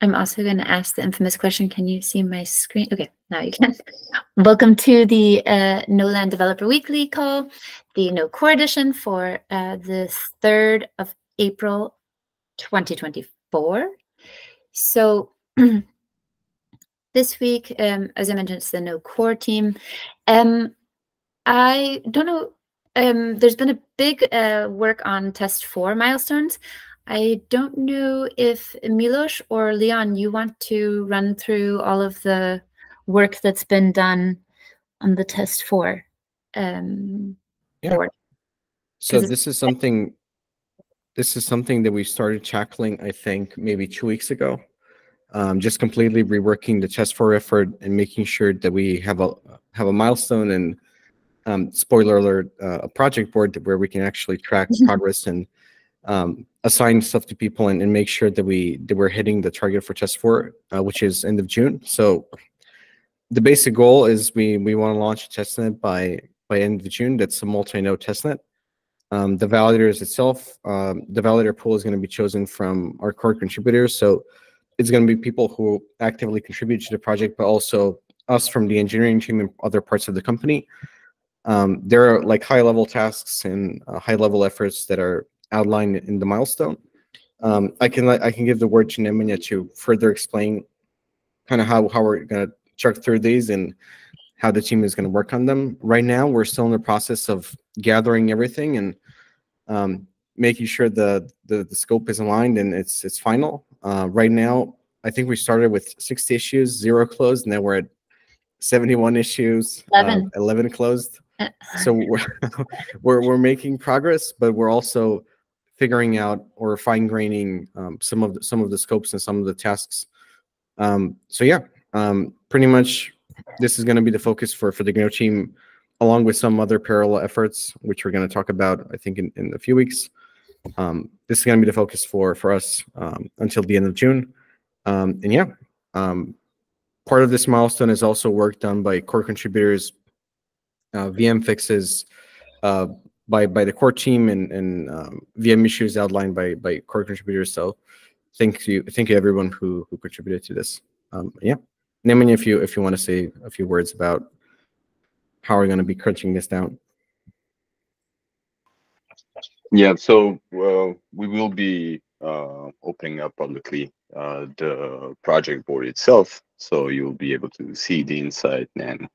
I'm also going to ask the infamous question. Can you see my screen? Okay, now you can. Welcome to the Gno.land Developer Weekly call, the No Core edition for the 3rd of April, 2024. So this week, as I mentioned, it's the No Core team. I don't know, there's been a big work on test 4 milestones. I don't know if Milos or Leon, you want to run through all of the work that's been done on the test 4 board. So this is something that we started tackling, I think, maybe 2 weeks ago. Just completely reworking the test 4 effort and making sure that we have a milestone and spoiler alert, a project board where we can actually track progress and assign stuff to people and make sure that we're hitting the target for test 4, which is end of June. So the basic goal is we want to launch a testnet by end of June. That's a multi-node testnet. The validators itself, the validator pool is going to be chosen from our core contributors. So it's going to be people who actively contribute to the project, but also us from the engineering team and other parts of the company. There are like high-level tasks and high-level efforts that are outlined in the milestone. I can give the word to Nemanja to further explain kind of how we're going to check through these and how the team is going to work on them. Right now, we're still in the process of gathering everything and making sure the scope is aligned and it's final. Right now, I think we started with 60 issues, 0 closed, and then we're at 71 issues, 11 closed. So we're making progress, but we're also figuring out or fine-graining some of the scopes and some of the tasks. So yeah, pretty much this is going to be the focus for the Gno team, along with some other parallel efforts, which we're going to talk about, I think, in a few weeks. This is going to be the focus for us until the end of June. And yeah, part of this milestone is also work done by core contributors, VM fixes by the core team, and VM issues outlined by core contributors. So thank you everyone who contributed to this. Yeah, Nemanja, if you want to say a few words about how we're going to be crunching this down. Yeah, so we will be opening up publicly the project board itself, so you'll be able to see the insight, and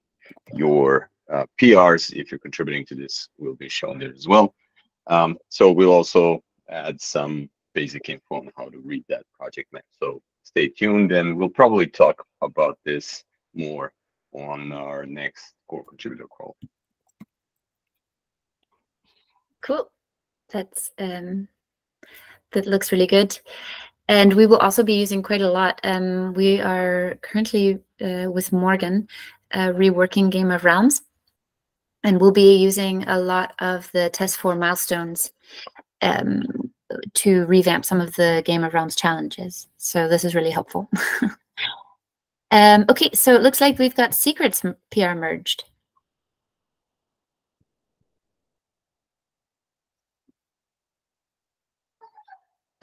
your PRs, if you're contributing to this, will be shown there as well. So we'll also add some basic info on how to read that project map. So stay tuned, and we'll probably talk about this more on our next core contributor call. Cool. That's that looks really good. And we will also be using quite a lot. We are currently with Morgan reworking Game of Realms, and we'll be using a lot of the test 4 milestones to revamp some of the Game of Realms challenges. So this is really helpful. Okay, so it looks like we've got secrets PR merged.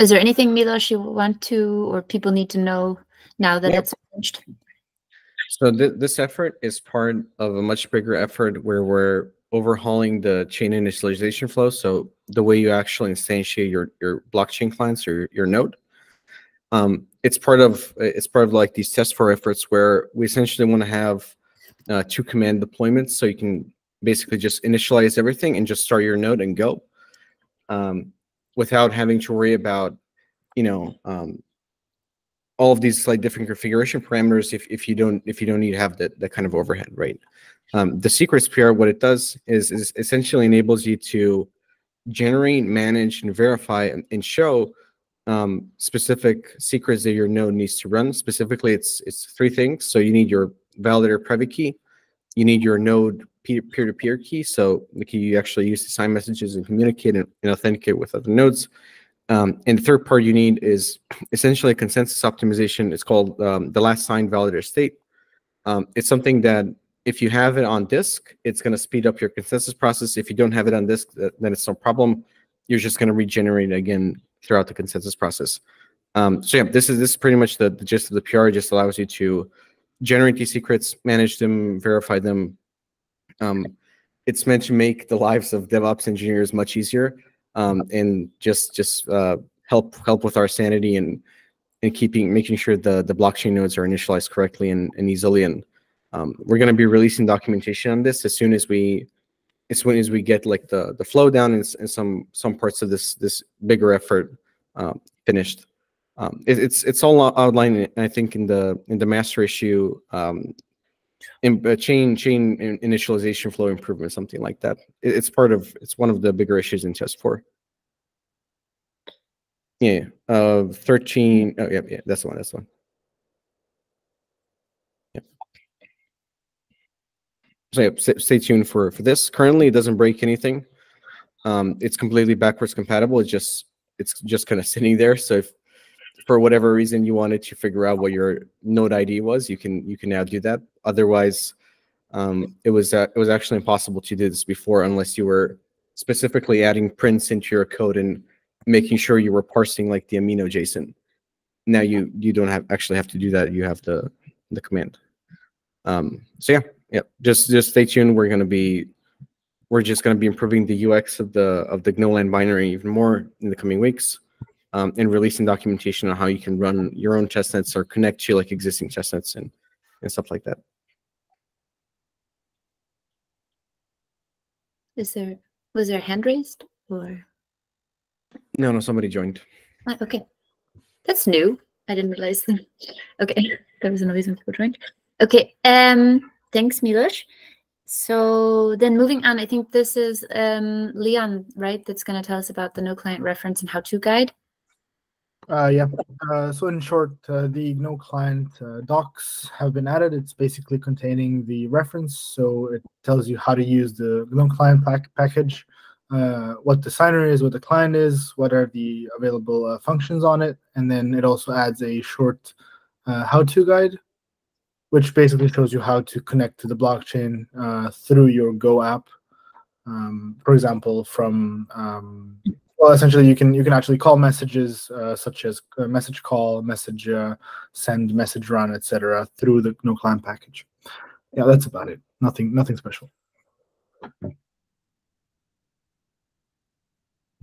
Is there anything, Milos, you want to or people need to know now that it's merged? So this effort is part of a much bigger effort where we're overhauling the chain initialization flow. So the way you actually instantiate your blockchain clients or your node. It's part of like these test 4 efforts where we essentially want to have 2 command deployments, so you can basically just initialize everything and just start your node and go, without having to worry about, all of these like different configuration parameters if you don't need to have that kind of overhead, right? The secrets PR, what it does is essentially enables you to generate, manage, and verify and show specific secrets that your node needs to run. Specifically, it's 3 things. So you need your validator private key, you need your node peer-to-peer key, so the key you actually use to sign messages and communicate and authenticate with other nodes. And the third part you need is essentially a consensus optimization. It's called the last signed validator state. It's something that if you have it on disk, it's going to speed up your consensus process. If you don't have it on disk, then it's no problem. You're just going to regenerate it again throughout the consensus process. So yeah, this is pretty much the gist of the PR. It just allows you to generate these secrets, manage them, verify them. It's meant to make the lives of DevOps engineers much easier, and just help with our sanity and making sure the blockchain nodes are initialized correctly and easily. And we're going to be releasing documentation on this as soon as we get like the flow down and some parts of this bigger effort finished. It's all outlined, I think, in the master issue, in chain initialization flow improvement, something like that. It's one of the bigger issues in test 4. Yeah, 13. Oh, yeah, that's the one. That's the one. Yeah. So yeah, stay tuned for this. Currently, it doesn't break anything. It's completely backwards compatible. It's just kind of sitting there. So if for whatever reason you wanted to figure out what your node ID was, you can now do that. Otherwise, it was actually impossible to do this before unless you were specifically adding prints into your code and making sure you were parsing like the amino JSON. Now you don't actually have to do that. You have the command. So yeah, just stay tuned. We're just gonna be improving the UX of the Gno.land binary even more in the coming weeks, and releasing documentation on how you can run your own testnets or connect to like existing testnets and stuff like that. Was there a hand raised or? No, somebody joined. Okay, that's new. I didn't realize. Okay, there was a noise when people joined. Okay, thanks, Milos. So then moving on, I think this is Leon, right? That's going to tell us about the no client reference and how-to guide. Yeah. So in short, the Gno client docs have been added. It's basically containing the reference. So it tells you how to use the Gno client package, what the signer is, what the client is, what are the available functions on it. And then it also adds a short how-to guide, which basically shows you how to connect to the blockchain through your Go app. For example, from well, essentially, you can actually call messages such as message call, message send, message run, etc. through the Gno client package. Yeah, that's about it. Nothing special.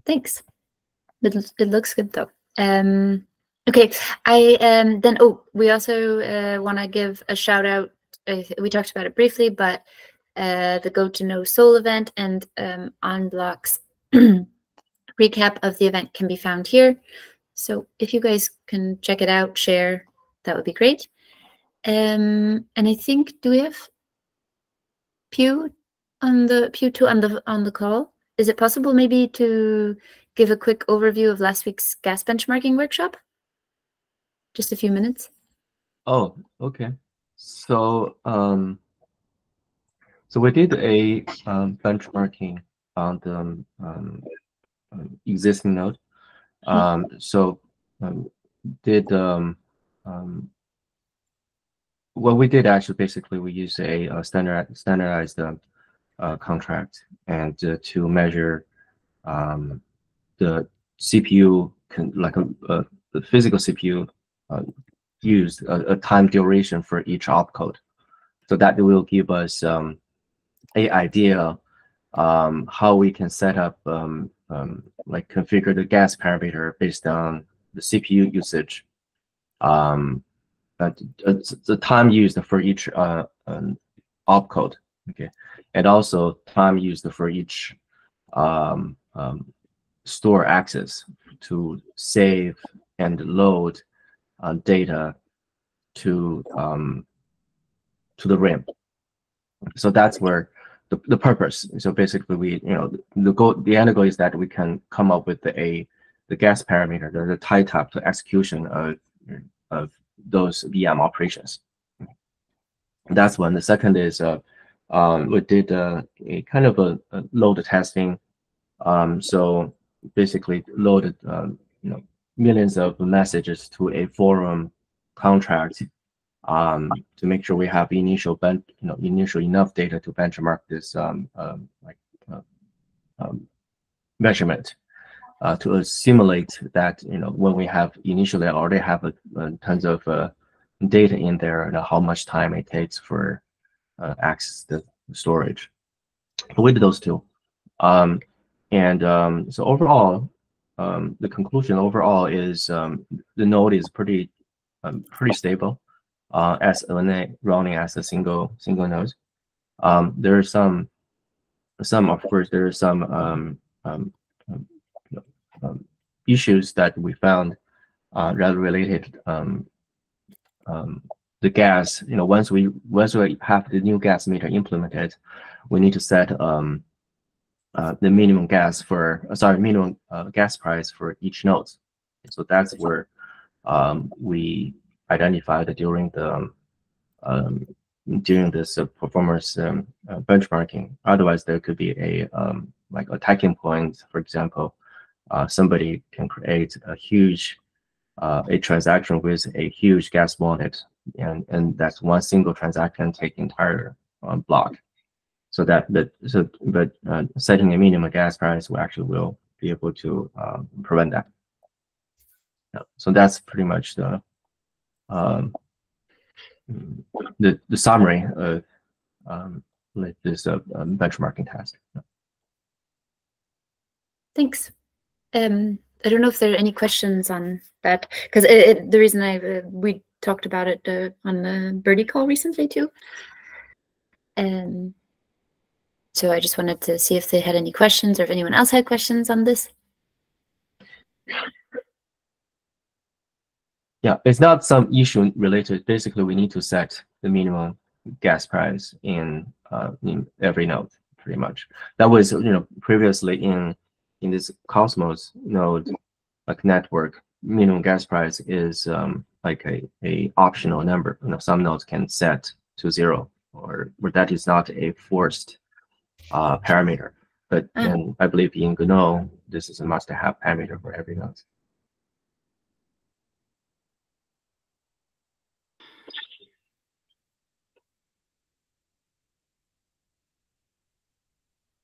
Thanks. It looks good though. Okay, then we also want to give a shout out. We talked about it briefly, but the Go to Know Soul event and OnBlock's recap of the event can be found here. So if you guys can check it out, share, that would be great. And I think, do we have Pew on the call? Is it possible maybe to give a quick overview of last week's gas benchmarking workshop? Just a few minutes. Oh, okay. So so we did a benchmarking on the existing node. What we did actually, basically, we used a standardized contract and to measure the CPU, the physical CPU used, a time duration for each opcode. So that will give us an idea how we can set up, like configure the gas parameter based on the CPU usage, the time used for each opcode, okay, and also time used for each store access to save and load data to the RAM. So that's where the purpose. So basically, the end goal is that we can come up with the gas parameter, the tie type to execution of those VM operations. That's one. The second is we did a kind of a load testing. So basically loaded millions of messages to a forum contract to make sure we have initial enough data to benchmark this measurement. to simulate that, when we have initially already have tons of data in there, and how much time it takes for access the storage. With those two, so overall, the conclusion overall is the node is pretty stable as running as a single node. There are some of course there are some issues that we found rather related. The gas, once we have the new gas meter implemented, we need to set the minimum gas gas price for each node. So that's where we identified during this performance benchmarking. Otherwise, there could be a like a attacking point. For example, somebody can create a huge a transaction with a huge gas wallet, and that's one single transaction take entire block. So but setting a minimum gas price will be able to prevent that. So that's pretty much the summary of this benchmarking task. Thanks. I don't know if there are any questions on that, because the reason we talked about it on the Birdie call recently too. So I just wanted to see if they had any questions, or if anyone else had questions on this. Yeah, it's not some issue related. Basically, we need to set the minimum gas price in every node, pretty much. That was previously in this Cosmos node, like network, minimum gas price is like a optional number. Some nodes can set to 0, or that is not a forced parameter. But then I believe in Gno, this is a must-have parameter for every node.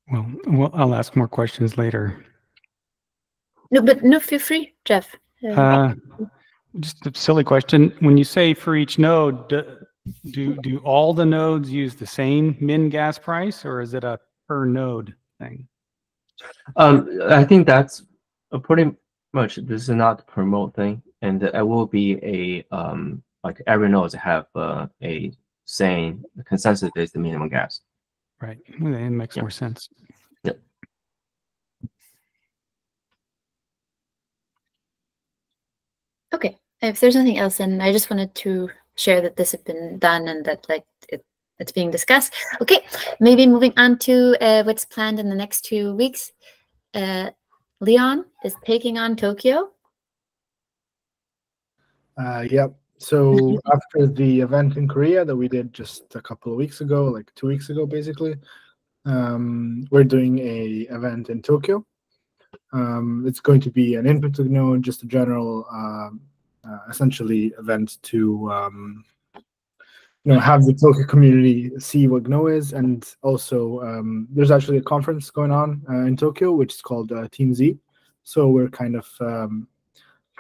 Well, I'll ask more questions later. No, feel free, Jeff. Just a silly question. When you say for each node, do all the nodes use the same min gas price, or is it a per node thing? I think that's pretty much. This is not a per node thing, and it will be a like every node have a same consensus-based minimum gas. Right. It makes more sense. Yep. Okay. If there's nothing else, then I just wanted to share that this had been done and that it's being discussed. Okay. Maybe moving on to what's planned in the next 2 weeks. Leon is taking on Tokyo. Yep. So after the event in Korea that we did just a couple of weeks ago, like 2 weeks ago, basically, we're doing a event in Tokyo. It's going to be an input to Gno, just a general, essentially event to have the Tokyo community see what Gno is, and also there's actually a conference going on in Tokyo, which is called Team Z. So we're kind of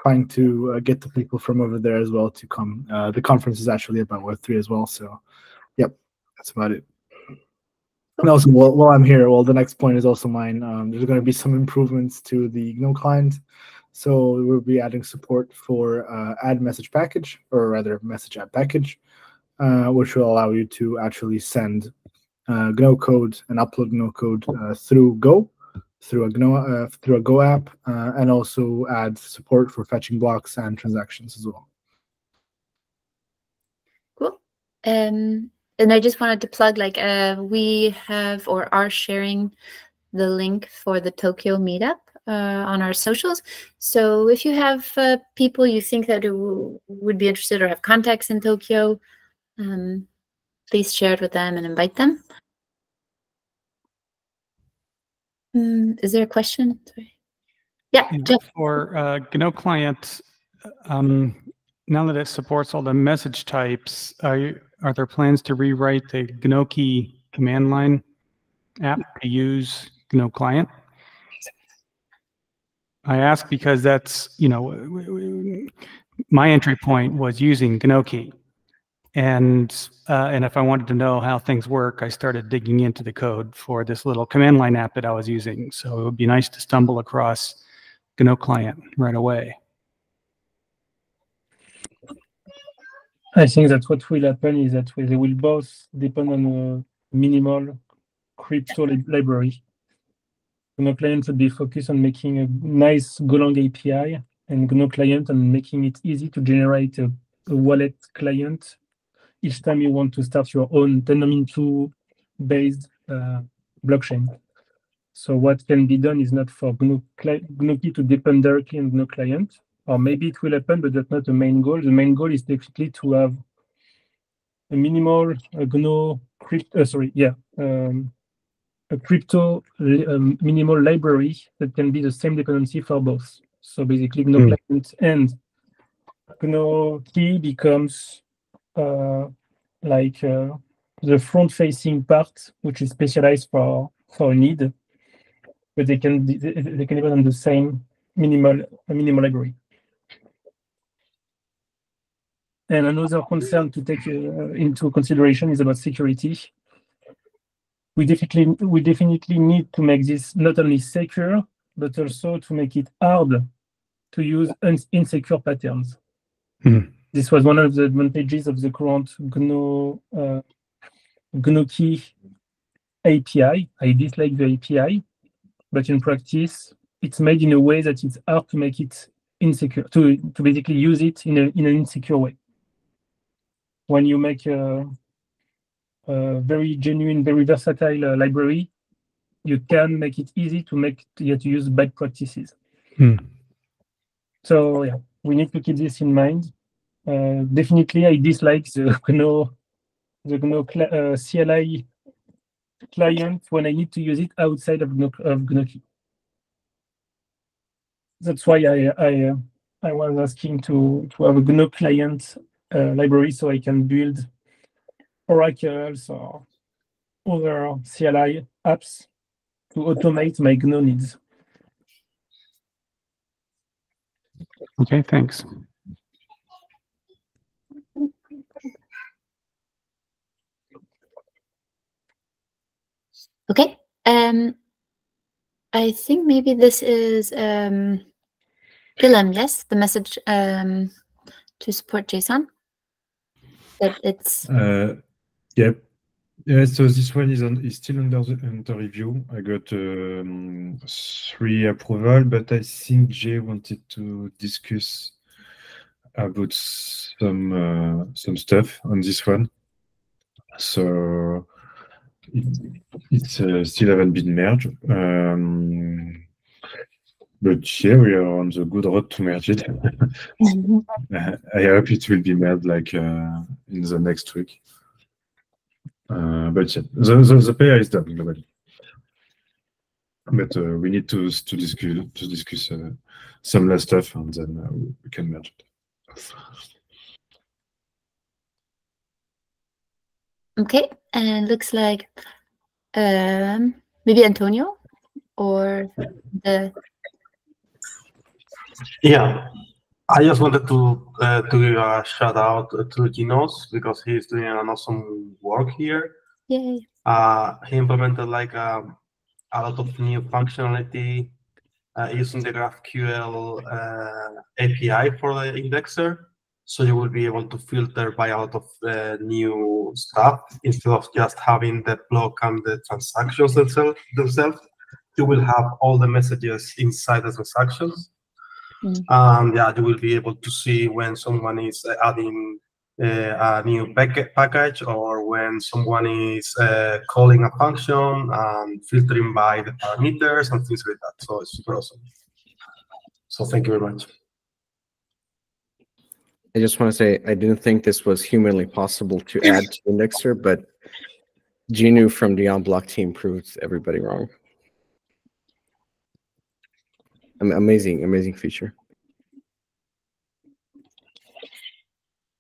trying to get the people from over there as well to come. The conference is actually about Web3 as well. So, yep, that's about it. And also, while I'm here, the next point is also mine. There's going to be some improvements to the Gno client. So we'll be adding support for add message package, or rather message add package, which will allow you to actually send Gno code and upload Gno code through Go. Through a Go app, and also add support for fetching blocks and transactions as well. Cool. And I just wanted to plug, we have or are sharing the link for the Tokyo meetup on our socials. So if you have people you think that would be interested or have contacts in Tokyo, please share it with them and invite them. Is there a question? Sorry. Yeah, Jeff. For Gno client, now that it supports all the message types, are there plans to rewrite the Gnoki command line app to use Gno client? I ask because that's, my entry point was using Gno.key. And if I wanted to know how things work, I started digging into the code for this little command line app that I was using. So it would be nice to stumble across Gno client right away. I think that what will happen is that they will both depend on a minimal crypto library. Gno client should be focused on making a nice Golang API, and Gno client on making it easy to generate a wallet client each time you want to start your own Tendermint2 based blockchain. So what can be done is not for Gno.key to depend directly on Gno client, or maybe it will happen, but that's not the main goal. The main goal is definitely to have a minimal a crypto minimal library that can be the same dependency for both. So basically, Gno client and Gno.key becomes the front-facing part, which is specialized for a need, but they can depend on the same minimal library. And another concern to take into consideration is about security. We definitely need to make this not only secure, but also to make it hard to use insecure patterns. This was one of the advantages of the current Gno.key API. I dislike the API, but in practice, it's made in a way that it's hard to make it insecure, to basically use it in an insecure way. When you make a very genuine, very versatile library, you can make it easy to use bad practices. So yeah, we need to keep this in mind. Definitely, I dislike the Gno CLI client when I need to use it outside of Gno.key. That's why I was asking to have a Gno client library so I can build oracles or other CLI apps to automate my Gno needs. Okay, thanks. Okay. I think maybe this is Willem, yes? The message to support JSON? That it's... Yep. Yeah, so this one is still under review. I got 3 approval, but I think Jay wanted to discuss about some stuff on this one. So it's still haven't been merged. But yeah, we are on the good road to merge it. I hope it will be merged like in the next week. But yeah, the pair is done globally. But we need to discuss some last stuff, and then we can merge it. Okay, and it looks like maybe Antonio or the... Yeah, I just wanted to give a shout out to Ginos because he's doing an awesome work here. Yay. He implemented like a lot of new functionality using the GraphQL API for the indexer. So you will be able to filter by a lot of new stuff instead of just having the block and the transactions themselves. You will have all the messages inside the transactions. And yeah, you will be able to see when someone is adding a new package or when someone is calling a function and filtering by the parameters and things like that. So it's super awesome. So thank you very much. I just want to say I didn't think this was humanly possible to add to the indexer, but Gnu from the OnBlock team proved everybody wrong. Amazing feature.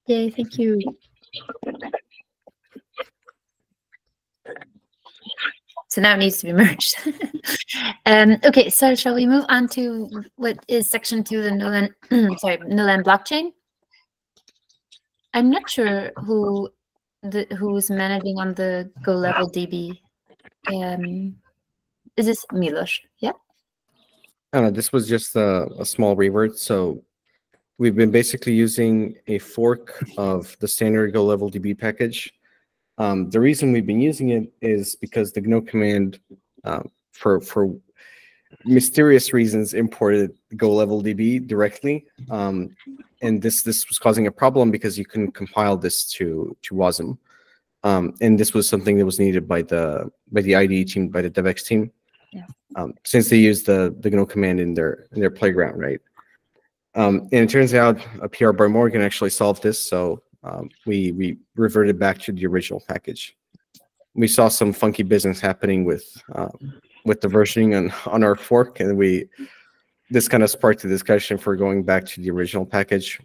Yay, thank you. So now it needs to be merged. Okay, so shall we move on to what is section 2, the Gnoland, Gnoland blockchain? I'm not sure who's managing on the Go level DB. Is this Milos? Yeah. I don't know. This was just a small revert. So we've been basically using a fork of the standard Go level DB package. The reason we've been using it is because the Gno command, for mysterious reasons, imported Go level DB directly, and this was causing a problem because you couldn't compile this to WASM, and this was something that was needed by the IDE team, by the DevX team, since they used the Gno command in their playground, right? And it turns out a PR by Morgan actually solved this, so we reverted back to the original package. We saw some funky business happening with the versioning on our fork, and this kind of sparked the discussion for going back to the original package.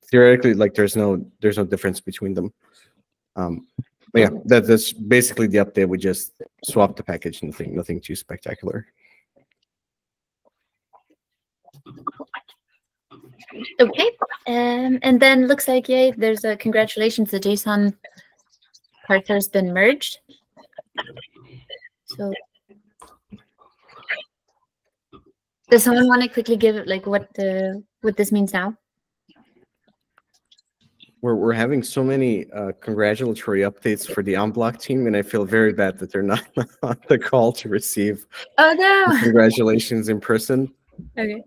Theoretically, like there's no difference between them. But yeah, that's basically the update. We just swapped the package. Nothing too spectacular. Okay, and then looks like, yay, there's a congratulations, the JSON parser has been merged. So does someone want to quickly give it like what this means now? We're having so many congratulatory updates for the OnBlock team, and I feel very bad that they're not on the call to receive congratulations in person. Okay.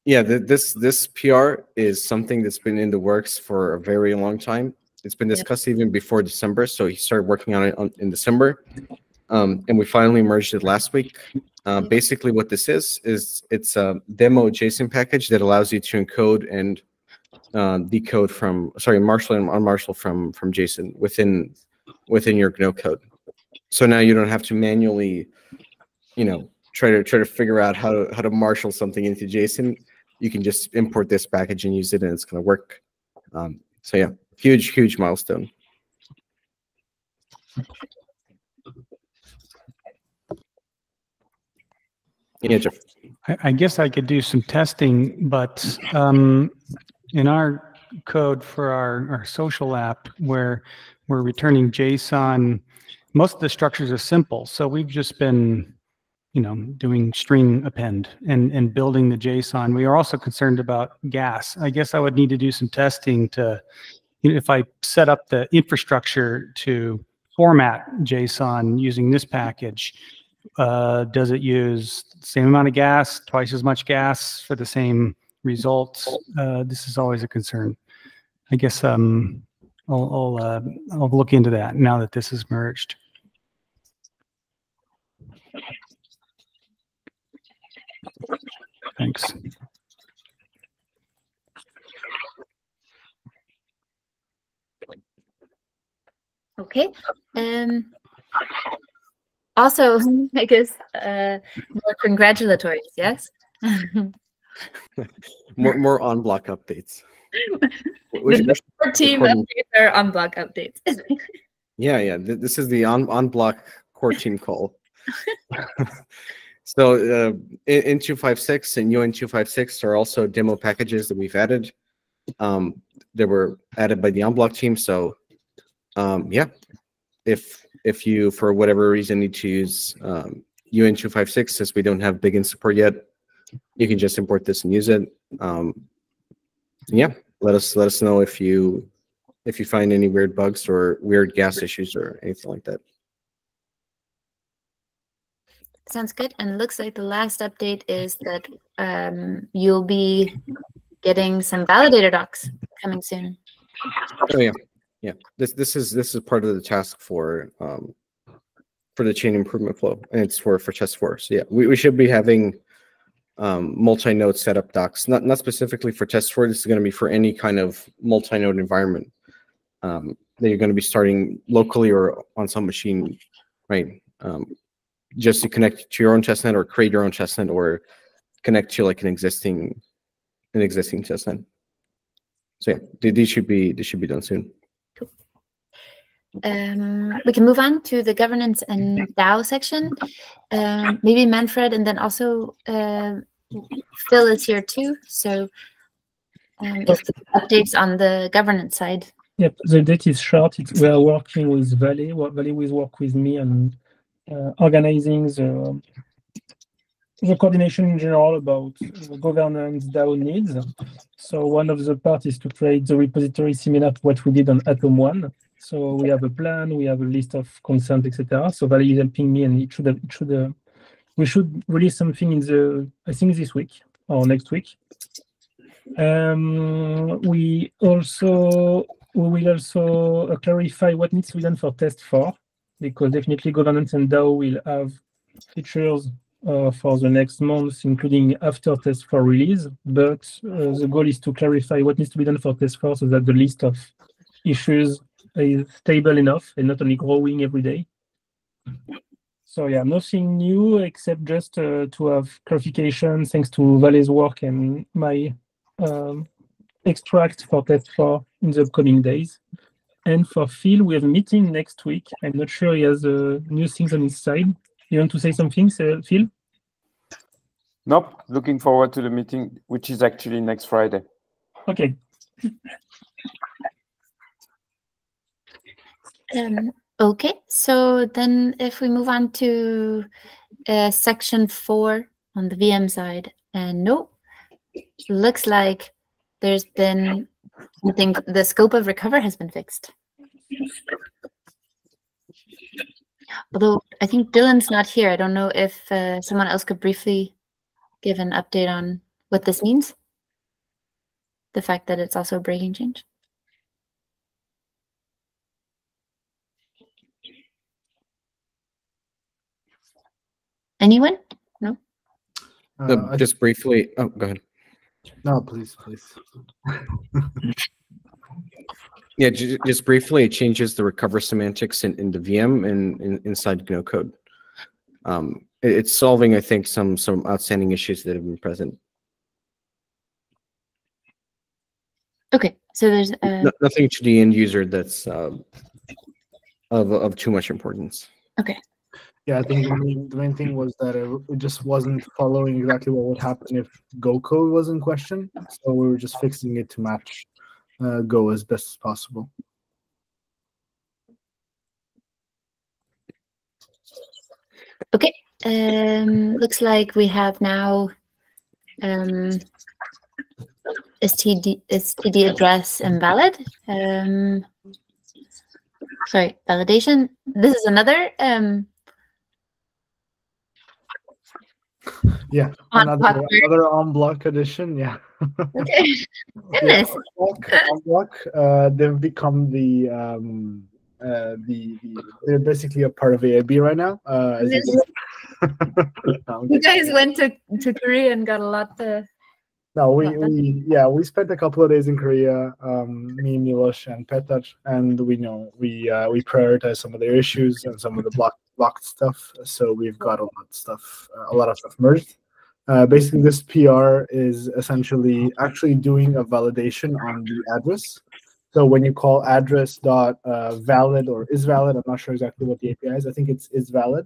Yeah, this PR is something that's been in the works for a very long time. It's been discussed even before December, so he started working on it in December, and we finally merged it last week. Basically, what this is it's a demo JSON package that allows you to encode and decode marshal and unmarshal from JSON within your Gno code. So now you don't have to manually, try to figure out how to marshal something into JSON. You can just import this package and use it, and it's going to work. So yeah, huge milestone. Yeah, Jeff. I guess I could do some testing, but in our code for our social app, where we're returning JSON, most of the structures are simple. So we've just been doing string append and building the JSON. We are also concerned about gas. I guess I would need to do some testing to, if I set up the infrastructure to format JSON using this package, does it use the same amount of gas, twice as much gas for the same results? This is always a concern. I guess I'll look into that now that this is merged. Thanks. Okay. Also, I guess more congratulatories, yes? more OnBlock updates. The team updates are OnBlock updates. Yeah. This is the OnBlock core team call. So in 256 and UN 256 are also demo packages that we've added. They were added by the OnBlock team. So yeah, if you for whatever reason need to use UN 256, since we don't have big in support yet, you can just import this and use it. Yeah, let us know if you find any weird bugs or weird gas issues or anything like that. Sounds good. And it looks like the last update is that you'll be getting some validator docs coming soon. Oh yeah. This is part of the task for the chain improvement flow, and it's for test 4. So yeah, we should be having multi-node setup docs, not specifically for test 4. This is going to be for any kind of multi-node environment that you're going to be starting locally or on some machine, right? Just to connect to your own testnet or create your own testnet or connect to like an existing testnet. So yeah, these should be done soon. Cool. we can move on to the governance and DAO section. Maybe Manfred, and then also Phil is here too. So if the updates on the governance side. Yep, the date is short. We are working with Valley. Valley will work with me on organizing the coordination in general about governance DAO needs. So one of the parts is to create the repository similar to what we did on Atom 1. So we have a plan, we have a list of consent, etc. So Valley is helping me, and we should release something I think this week or next week. We will also clarify what needs to be done for test 4, because definitely governance and DAO will have features for the next month, including after test 4 release. But the goal is to clarify what needs to be done for test 4 so that the list of issues is stable enough and not only growing every day. So yeah, nothing new except just to have clarification thanks to Valley's work and my extract for test 4 in the upcoming days. And for Phil, we have a meeting next week. I'm not sure he has new things on his side. You want to say something, Phil? Nope. Looking forward to the meeting, which is actually next Friday. Okay. Okay, so then if we move on to section 4 on the VM side, and nope, looks like there's been something, the scope of recover has been fixed. Although I think Dylan's not here. I don't know if someone else could briefly give an update on what this means. The fact that it's also a breaking change. Anyone? No? Just briefly. Oh, go ahead. No, please. Yeah, just briefly, it changes the recover semantics in the VM and inside Gno code. It's solving, I think, some outstanding issues that have been present. Okay, so there's nothing to the end user that's of too much importance. Okay. Yeah, I think the main thing was that it just wasn't following exactly what would happen if Go code was in question. So we were just fixing it to match Go as best as possible. Okay. Looks like we have now STD address invalid. Sorry, validation. This is another yeah, another OnBlock edition. Yeah. Okay. Goodness. OnBlock, they've become they're basically a part of AIB right now. You guys went to Korea and got a lot to. No, we spent a couple of days in Korea, me, Miloš, and Petar, and we prioritize some of their issues and some of the blocked stuff. So we've got a lot of stuff merged. Basically, this PR is essentially actually doing a validation on the address. So when you call address.valid or is valid, I'm not sure exactly what the API is. I think it's is valid.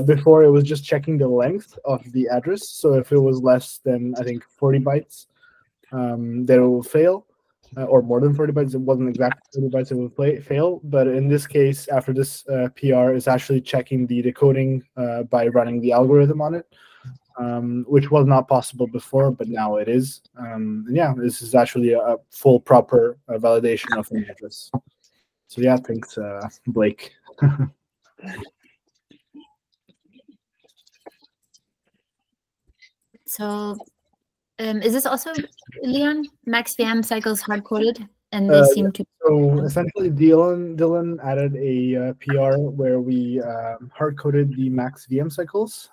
Before it was just checking the length of the address. So if it was less than, I think, 40 bytes, then it will fail, or more than 40 bytes. It wasn't exactly 40 bytes, it will fail. But in this case, after this PR, is actually checking the decoding by running the algorithm on it, which was not possible before, but now it is. Yeah, this is actually a full, proper validation of an address. So yeah, thanks, Blake. So, is this also, Leon, max VM cycles hard-coded? And they seem to. So essentially, Dylan added a PR where we hard-coded the max VM cycles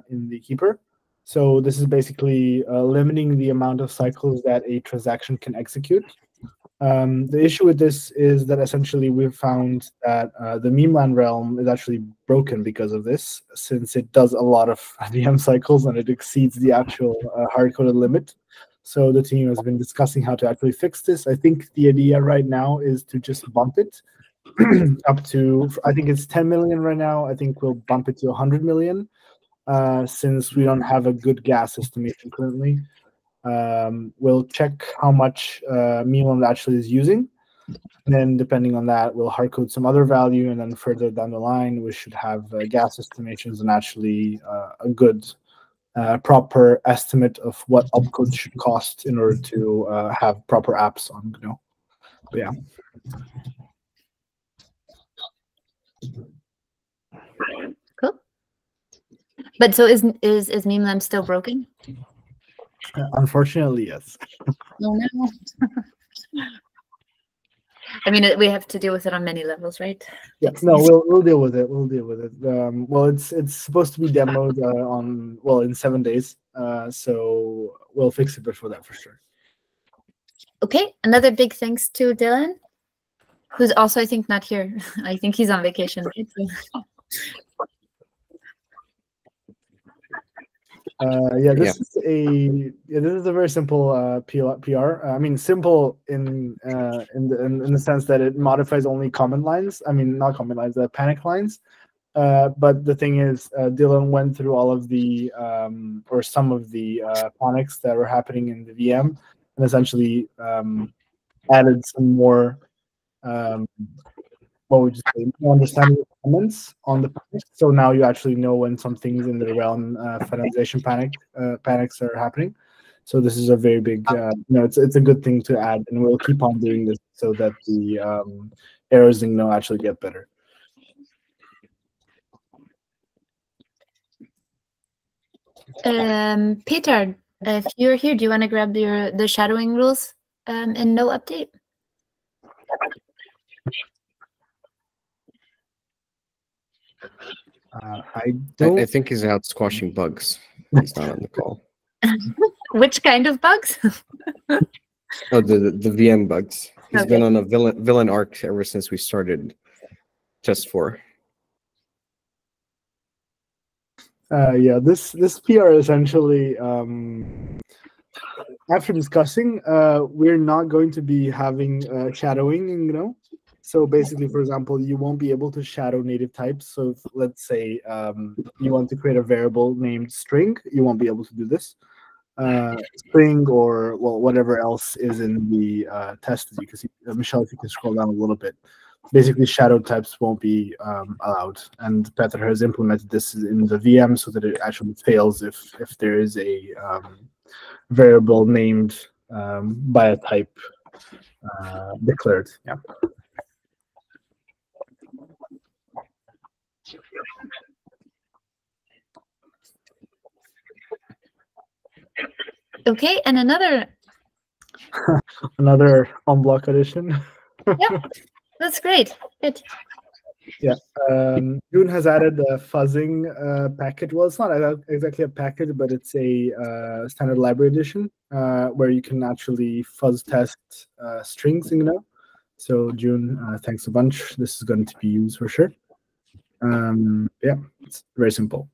in the keeper. So this is basically limiting the amount of cycles that a transaction can execute. The issue with this is that essentially we've found that the Gnoland realm is actually broken because of this, since it does a lot of VM cycles and it exceeds the actual hard-coded limit. So the team has been discussing how to actually fix this. I think the idea right now is to just bump it up to, I think it's 10 million right now. I think we'll bump it to 100 million since we don't have a good gas estimation currently. We'll check how much Gnoland actually is using. And then depending on that, we'll hardcode some other value. And then further down the line, we should have gas estimations and actually a good proper estimate of what opcode should cost in order to have proper apps on Gno. But yeah. Cool. But so is Gnoland still broken? Unfortunately, yes. Oh, no. I mean, we have to deal with it on many levels, right? Yes. No, we'll deal with it. We'll deal with it. Well, it's supposed to be demoed in 7 days. So we'll fix it before that for sure. Okay. Another big thanks to Dylan, who's also, I think, not here. I think he's on vacation. Right? This is a very simple PR. I mean, simple in the sense that it modifies only command lines. I mean, not command lines, panic lines. But the thing is, Dylan went through all of the or some of the panics that were happening in the VM, and essentially added some more. What would you say? More understanding of comments on the panic. So now you actually know when some things in the realm finalization panics are happening. So this is a very big, it's a good thing to add, and we'll keep on doing this so that the errors in Gno actually get better. Peter, if you're here, do you want to grab the shadowing rules in no update? I think he's out squashing bugs. He's not on the call. Which kind of bugs? Oh, the VM bugs. He's been on a villain arc ever since we started test 4. This PR essentially, after discussing, we're not going to be having shadowing in Gno. So basically, for example, you won't be able to shadow native types. So if, let's say you want to create a variable named string, you won't be able to do this. String or whatever else is in the test. As you can see, Michelle, if you can scroll down a little bit. Basically, shadow types won't be allowed, and Peter has implemented this in the VM so that it actually fails if there is a variable named by a type declared. Yeah. Okay, and another OnBlock addition. Yep, that's great. Good. Yeah, June has added a fuzzing package. Well, it's not exactly a package, but it's a standard library edition where you can actually fuzz test strings in Gno. So June, thanks a bunch. This is going to be used for sure. Yeah, it's very simple.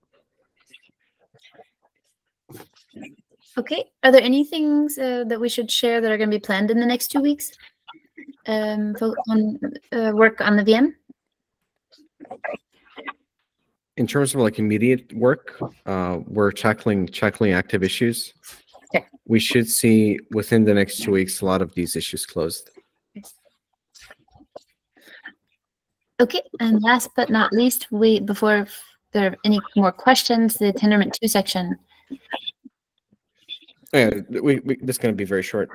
Okay, are there any things that we should share that are going to be planned in the next 2 weeks? On work on the VM? In terms of like immediate work, we're tackling active issues. Okay. We should see within the next 2 weeks a lot of these issues closed. Okay, and last but not least, before there are any more questions, the Tendermint 2 section. Yeah, this is going to be very short.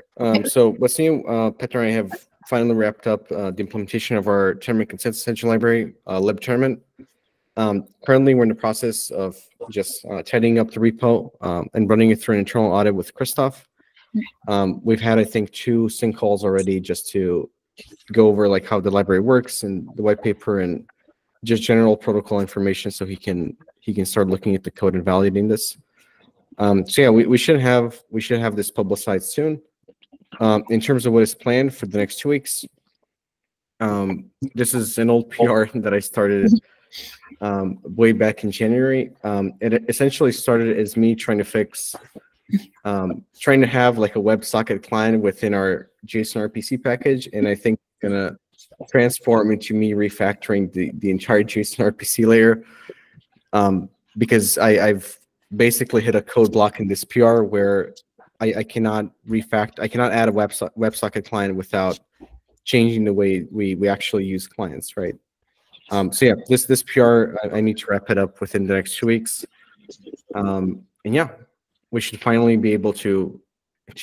So what's new? Petra and I have finally wrapped up the implementation of our Tendermint consensus engine library, libtendermint. Currently, we're in the process of just tidying up the repo and running it through an internal audit with Christoph. We've had, I think, 2 sync calls already just to go over like how the library works and the white paper and just general protocol information, so he can start looking at the code and validating this. So yeah, we should have this publicized soon. In terms of what is planned for the next 2 weeks, this is an old PR that I started way back in January. It essentially started as me trying to fix, trying to have like a WebSocket client within our JSON RPC package, and I think gonna transform into me refactoring the entire JSON RPC layer, because I've basically hit a code block in this PR where I cannot I cannot add a WebSocket client without changing the way we actually use clients, right? So yeah, this PR, I need to wrap it up within the next 2 weeks. And yeah, we should finally be able to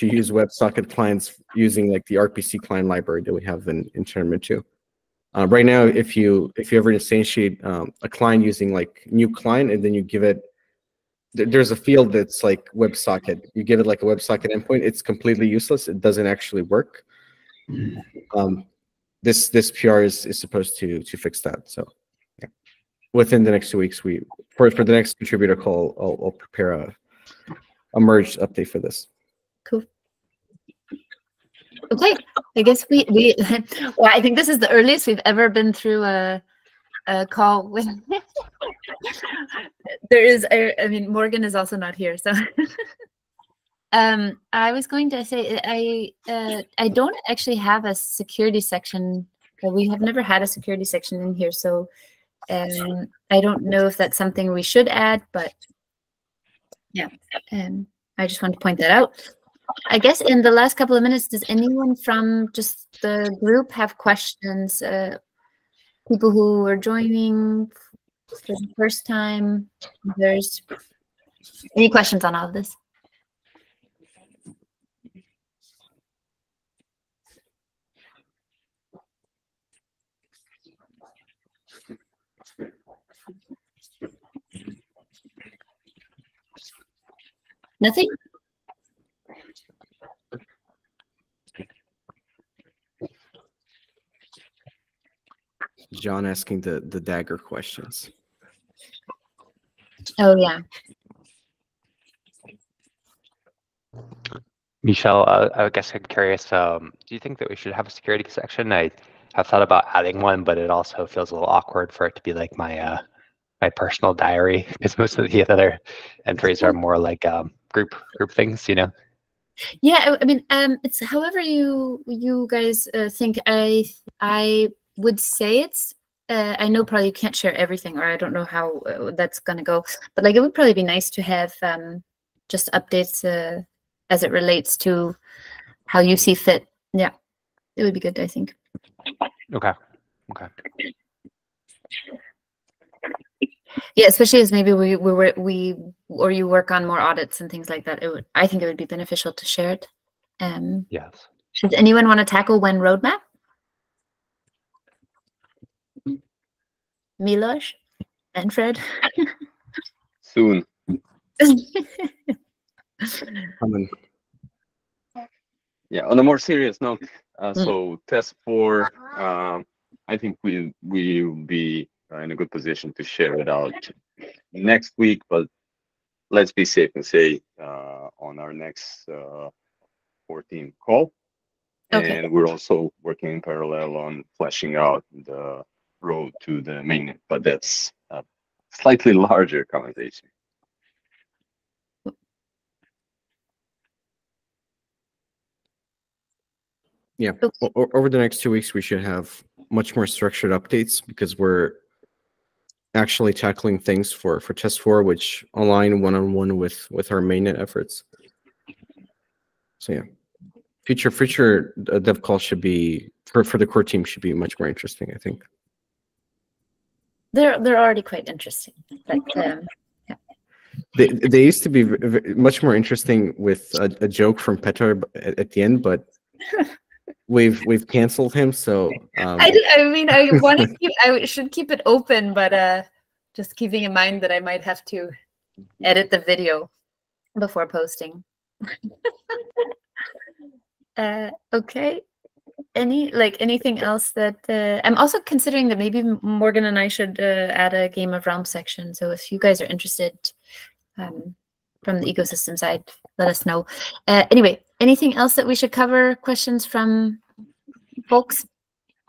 use WebSocket clients using like the RPC client library that we have in Tournament 2. Right now, if you ever instantiate a client using like new client and then you give it, there's a field that's like WebSocket. You give it like a WebSocket endpoint, it's completely useless. It doesn't actually work. This PR is supposed to fix that. So yeah, within the next 2 weeks, for the next contributor call, I'll prepare a merged update for this. Cool. Okay, I guess we well, I think this is the earliest we've ever been through a call with. There is, I mean, Morgan is also not here, so. I was going to say I don't actually have a security section. We have never had a security section in here, so I don't know if that's something we should add, but yeah, I just want to point that out. I guess in the last couple of minutes, does anyone from just the group have questions? People who are joining for the first time, there's any questions on all of this? Nothing? John asking the dagger questions. Oh, yeah. Michelle, I guess I'm curious, do you think that we should have a security section? I have thought about adding one, but it also feels a little awkward for it to be like my my personal diary, because most of the other entries are more like group things, you know? Yeah, I mean, it's however you guys think. I would say it's. I know probably you can't share everything, or I don't know how that's gonna go. But like, it would probably be nice to have just updates as it relates to how you see fit. Yeah, it would be good, I think. Okay. Okay. Yeah, especially as maybe we or you work on more audits and things like that. I think it would be beneficial to share it. Yes. Does anyone want to tackle when roadmap? Miloš and Fred. Soon. Yeah. On a more serious note, so test 4. I think we will be in a good position to share it out next week, but let's be safe and say on our next 14 call. Okay. And we're also working in parallel on fleshing out the road to the mainnet, but that's a slightly larger conversation. Yeah, over the next 2 weeks, we should have much more structured updates because we're actually tackling things for test 4, which align one-on-one with our mainnet efforts. So yeah, future dev calls should be for the core team should be much more interesting, I think. They're already quite interesting, but yeah. They used to be much more interesting with a joke from Petar at the end, but we've canceled him. So I mean, I want to keep. I should keep it open, but just keeping in mind that I might have to edit the video before posting. Okay. Anything else that I'm also considering that maybe Morgan and I should add a Game of Realms section. So if you guys are interested from the ecosystem side, let us know. Anyway, anything else that we should cover? Questions from folks?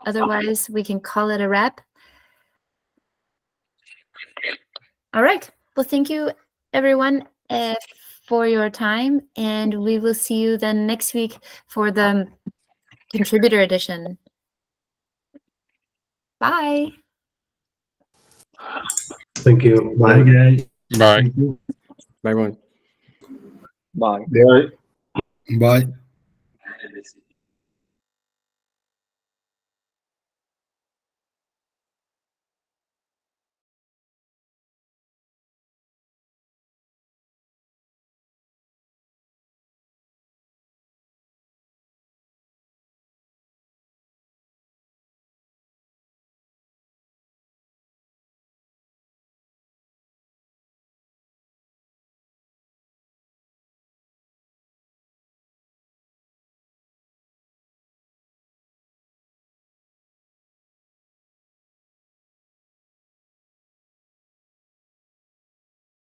Otherwise, we can call it a wrap. All right. Well, thank you, everyone, for your time, and we will see you then next week for the contributor edition. Bye. Thank you. Bye, Bye. guys. Bye. Thank you. Bye, everyone. Bye. Bye. Bye.